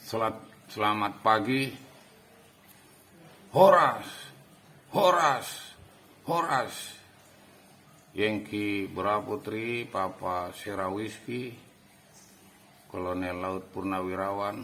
Selamat pagi. Horas, Horas, Horas. Yengki Beraputri, Papa Serawiski, Kolonel Laut Purnawirawan,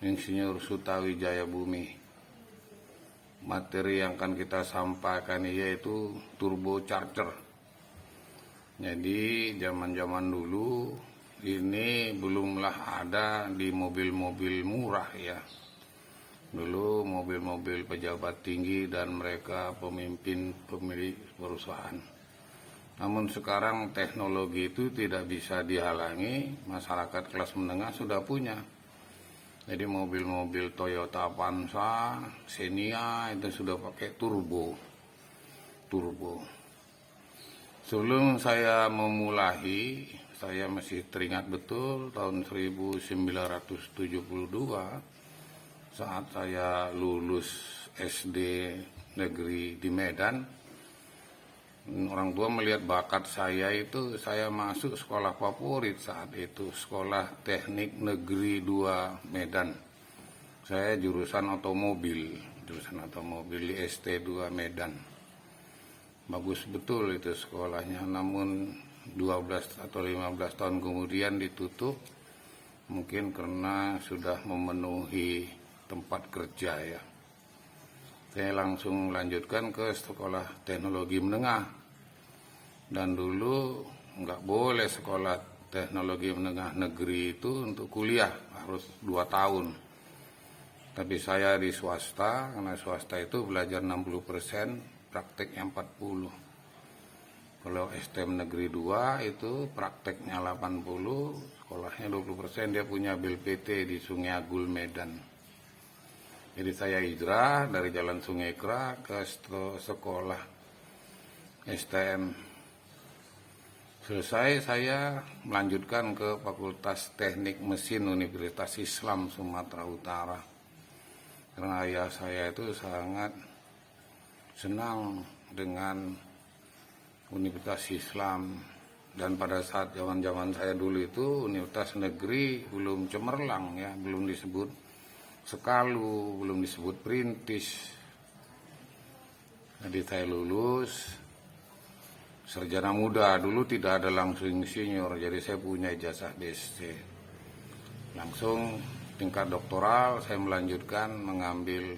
Insinyur Sutawi Jayabumi. Materi yang akan kita sampaikan yaitu turbocharger. Jadi zaman-zaman dulu ini belumlah ada di mobil-mobil murah ya. Dulu mobil-mobil pejabat tinggi dan mereka pemimpin pemilik perusahaan. Namun sekarang teknologi itu tidak bisa dihalangi, masyarakat kelas menengah sudah punya. Jadi mobil-mobil Toyota Avanza, Xenia itu sudah pakai turbo. Sebelum saya memulai, saya masih teringat betul tahun 1972 saat saya lulus SD negeri di Medan. Orang tua melihat bakat saya itu, saya masuk sekolah favorit saat itu, Sekolah Teknik Negeri 2 Medan. Saya jurusan otomobil di ST2 Medan. Bagus betul itu sekolahnya, namun 12 atau 15 tahun kemudian ditutup, mungkin karena sudah memenuhi tempat kerja ya. Saya langsung lanjutkan ke sekolah teknologi menengah. Dan dulu nggak boleh sekolah teknologi menengah negeri itu untuk kuliah, harus 2 tahun. Tapi saya di swasta, karena swasta itu belajar 60%, prakteknya 40%. Kalau STM Negeri 2 itu prakteknya 80%, sekolahnya 20%, dia punya BLPT di Sungai Agul, Medan. Jadi saya hijrah dari Jalan Sungai Kera ke sekolah STM. Selesai saya melanjutkan ke Fakultas Teknik Mesin Universitas Islam Sumatera Utara. Karena ayah saya itu sangat senang dengan Universitas Islam, dan pada saat zaman saya dulu itu universitas negeri belum cemerlang ya, belum disebut Sekalu, belum disebut Perintis. Jadi saya lulus sarjana muda, dulu tidak ada langsung insinyur, jadi saya punya ijazah DSc. Langsung tingkat doktoral saya melanjutkan mengambil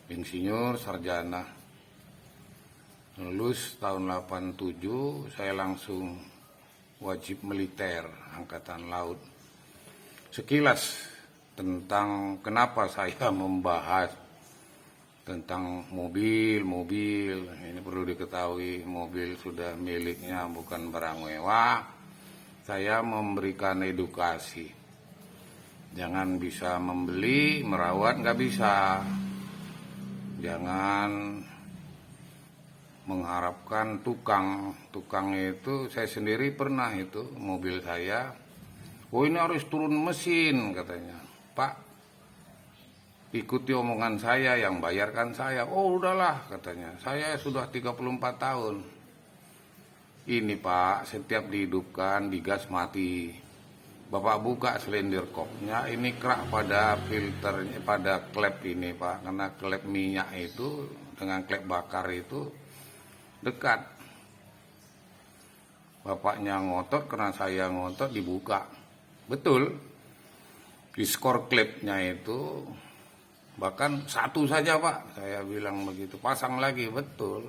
insinyur sarjana. Lulus tahun 87, saya langsung wajib militer Angkatan Laut. Sekilas tentang kenapa saya membahas tentang mobil. Ini perlu diketahui, mobil sudah miliknya, bukan barang mewah. Saya memberikan edukasi. Jangan bisa membeli, merawat nggak bisa. Jangan mengharapkan tukang itu, saya sendiri pernah itu mobil saya, oh ini harus turun mesin katanya, Pak ikuti omongan saya, yang bayarkan saya. Oh udahlah katanya, saya sudah 34 tahun ini Pak, setiap dihidupkan digas mati, Bapak buka silinder kopnya, ini kerak pada filternya, pada klep ini Pak, karena klep minyak itu dengan klep bakar itu dekat. Bapaknya ngotot, karena saya ngotot, dibuka. Betul, di skor klipnya itu bahkan 1 saja Pak, saya bilang begitu, pasang lagi, betul.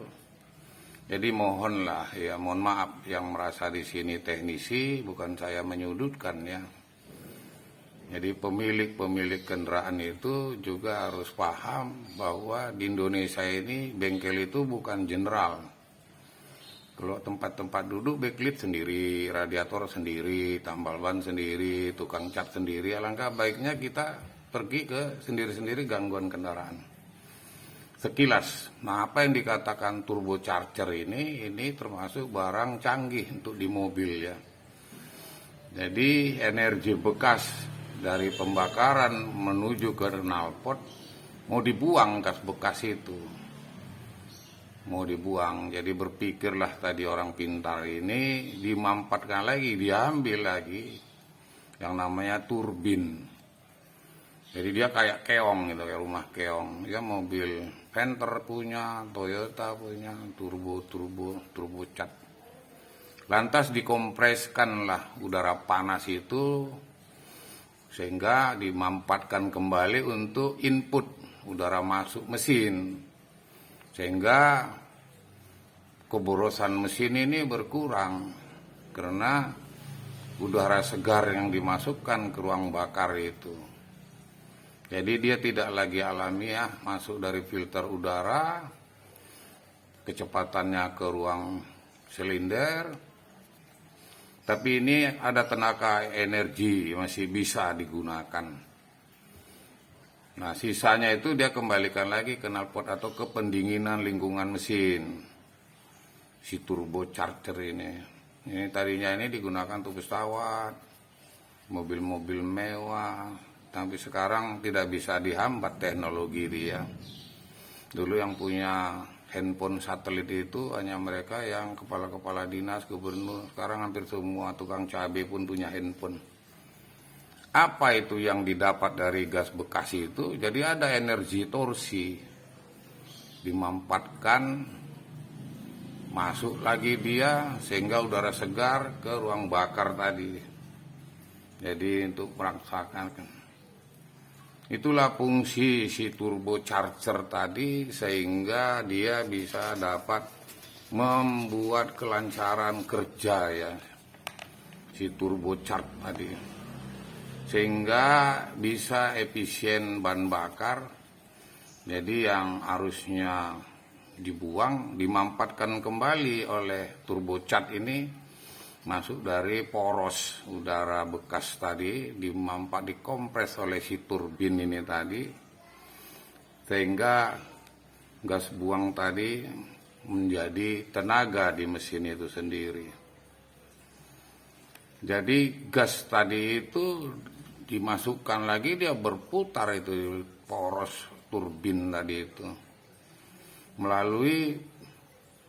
Jadi mohonlah ya, mohon maaf yang merasa di sini teknisi, bukan saya menyudutkan ya. Jadi pemilik kendaraan itu juga harus paham bahwa di Indonesia ini bengkel itu bukan general. Kalau tempat-tempat duduk backlit sendiri, radiator sendiri, tambal ban sendiri, tukang cat sendiri, alangkah baiknya kita pergi ke sendiri-sendiri gangguan kendaraan. Sekilas, nah apa yang dikatakan turbocharger ini termasuk barang canggih untuk di mobil ya. Jadi energi bekas dari pembakaran menuju ke knalpot mau dibuang gas bekas itu. Mau dibuang, jadi berpikirlah tadi orang pintar ini, dimampatkan lagi, diambil lagi yang namanya turbin. Jadi dia kayak keong gitu, kayak rumah keong. Dia mobil Panther punya, Toyota punya, turbo cat. Lantas dikompreskanlah udara panas itu sehingga dimampatkan kembali untuk input udara masuk mesin. Sehingga keborosan mesin ini berkurang karena udara segar yang dimasukkan ke ruang bakar itu. Jadi dia tidak lagi alamiah masuk dari filter udara, kecepatannya ke ruang silinder, tapi ini ada tenaga energi masih bisa digunakan. Nah sisanya itu dia kembalikan lagi ke knalpot atau ke pendinginan lingkungan mesin, si turbocharger ini. Ini tadinya ini digunakan untuk pesawat, mobil-mobil mewah, tapi sekarang tidak bisa dihambat teknologi dia. Dulu yang punya handphone satelit itu hanya mereka yang kepala-kepala dinas, gubernur. Sekarang hampir semua tukang cabai pun punya handphone. Apa itu yang didapat dari gas bekas itu? Jadi ada energi torsi, dimampatkan, masuk lagi dia sehingga udara segar ke ruang bakar tadi. Jadi untuk merasakan, itulah fungsi si turbocharger tadi, sehingga dia bisa dapat membuat kelancaran kerja ya si turbocharger tadi, sehingga bisa efisien bahan bakar. Jadi yang harusnya dibuang dimampatkan kembali oleh turbocharger ini, masuk dari poros udara bekas tadi, dikompres oleh si turbin ini tadi, sehingga gas buang tadi menjadi tenaga di mesin itu sendiri. Jadi gas tadi itu dimasukkan lagi, dia berputar itu di poros turbin tadi itu, melalui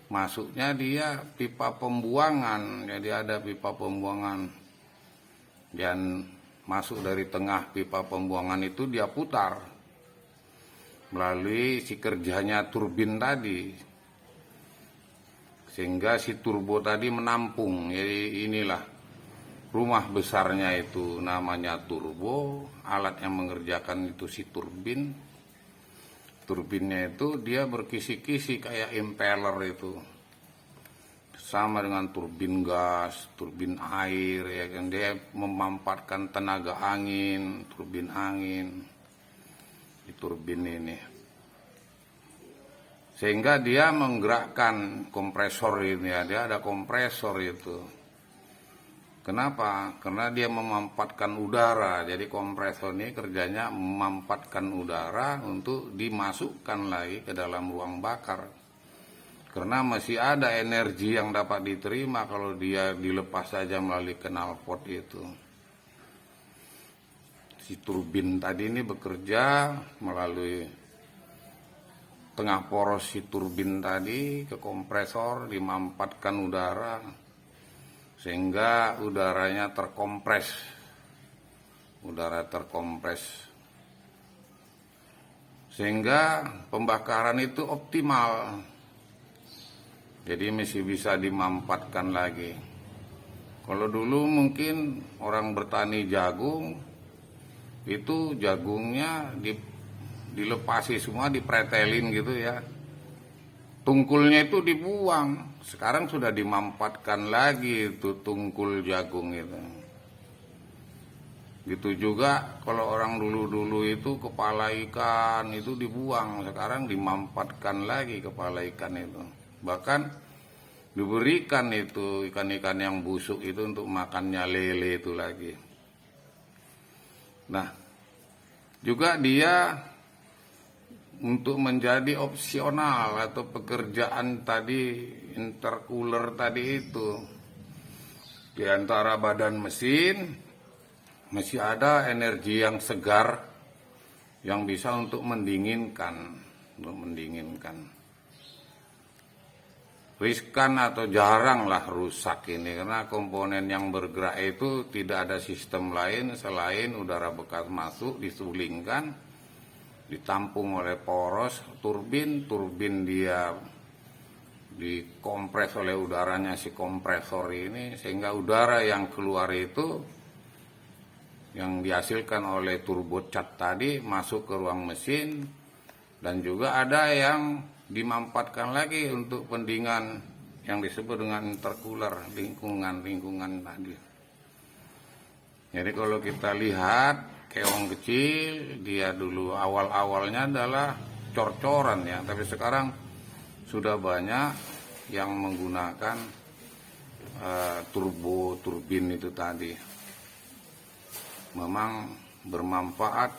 masuknya dia pipa pembuangan. Jadi ada pipa pembuangan dan masuk dari tengah pipa pembuangan itu dia putar melalui si kerjanya turbin tadi, sehingga si turbo tadi menampung. Jadi inilah rumah besarnya itu, namanya turbo. Alat yang mengerjakan itu si turbin. Turbinnya itu dia berkisi-kisi kayak impeller itu, sama dengan turbin gas, turbin air ya kan. Dia memampatkan tenaga angin, turbin angin di turbin ini, sehingga dia menggerakkan kompresor ini ya. Dia ada kompresor itu. Kenapa? Karena dia memampatkan udara. Jadi kompresor ini kerjanya memampatkan udara untuk dimasukkan lagi ke dalam ruang bakar. Karena masih ada energi yang dapat diterima kalau dia dilepas saja melalui knalpot itu. Si turbin tadi ini bekerja melalui tengah poros si turbin tadi ke kompresor, dimampatkan udara, sehingga udaranya terkompres, udara terkompres, sehingga pembakaran itu optimal. Jadi masih bisa dimampatkan lagi. Kalau dulu mungkin orang bertani jagung, itu jagungnya dilepasi semua, dipretelin gitu ya. Tungkulnya itu dibuang. Sekarang sudah dimampatkan lagi itu tungkul jagung itu. Gitu juga kalau orang dulu-dulu itu kepala ikan itu dibuang, sekarang dimampatkan lagi kepala ikan itu. Bahkan diberikan itu ikan-ikan yang busuk itu untuk makannya lele itu lagi. Nah, juga dia untuk menjadi opsional atau pekerjaan tadi intercooler tadi itu, di antara badan mesin masih ada energi yang segar yang bisa untuk mendinginkan, riskan atau jarang lah rusak ini, karena komponen yang bergerak itu tidak ada sistem lain selain udara bekas masuk disulingkan, ditampung oleh poros turbin dia dikompres oleh udaranya si kompresor ini, sehingga udara yang keluar itu yang dihasilkan oleh turbocat tadi masuk ke ruang mesin. Dan juga ada yang dimanfaatkan lagi untuk pendingan yang disebut dengan intercooler, lingkungan tadi. Jadi kalau kita lihat keong kecil, dia dulu awal-awalnya adalah cor-coran ya, tapi sekarang sudah banyak yang menggunakan turbo turbin itu tadi. Memang bermanfaat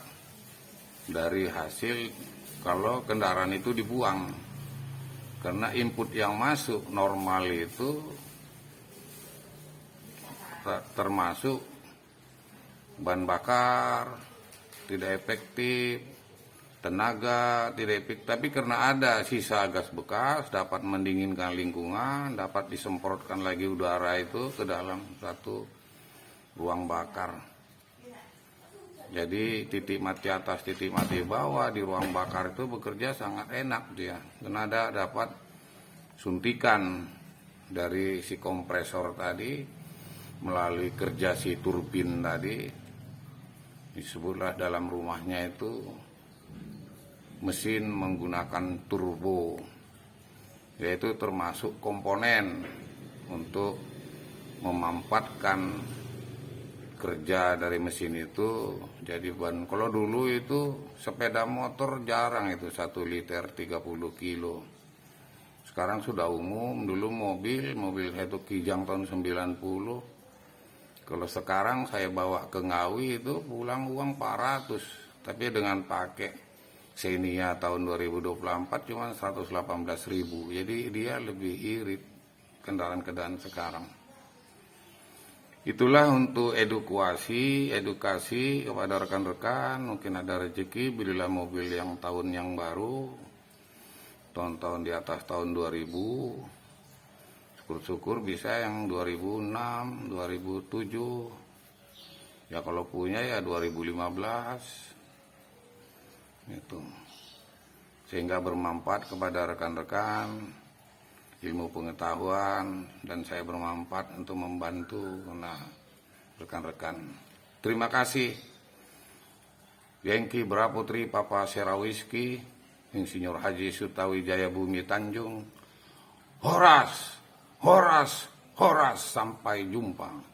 dari hasil kalau kendaraan itu dibuang, karena input yang masuk normal itu termasuk bahan bakar tidak efektif, tenaga tidak efektif, tapi karena ada sisa gas bekas dapat mendinginkan lingkungan, dapat disemprotkan lagi udara itu ke dalam satu ruang bakar. Jadi titik mati atas, titik mati bawah di ruang bakar itu bekerja sangat enak dia. Karena dapat suntikan dari si kompresor tadi melalui kerja si turbin tadi. Disebutlah dalam rumahnya itu mesin menggunakan turbo. Yaitu termasuk komponen untuk memanfaatkan kerja dari mesin itu jadi ban. Kalau dulu itu sepeda motor jarang itu 1 liter 30 kilo. Sekarang sudah umum. Dulu mobil saya itu Kijang tahun 90. Kalau sekarang saya bawa ke Ngawi itu pulang uang 400. Tapi dengan pakai Xenia tahun 2024 cuma 118.000. Jadi dia lebih irit kendaraan-kendaraan sekarang. Itulah untuk edukasi kepada rekan-rekan. Mungkin ada rezeki belilah mobil yang tahun yang baru, tahun-tahun di atas tahun 2000. Syukur-syukur bisa yang 2006, 2007. Ya kalau punya ya 2015. Itu. Sehingga bermanfaat kepada rekan-rekan, ilmu pengetahuan, dan saya bermanfaat untuk membantu rekan-rekan. Terima kasih. Yengki Braputri Papa Serawiski, Insinyur Haji Sutawi Jaya Bumi Tanjung. Horas, horas, horas, sampai jumpa.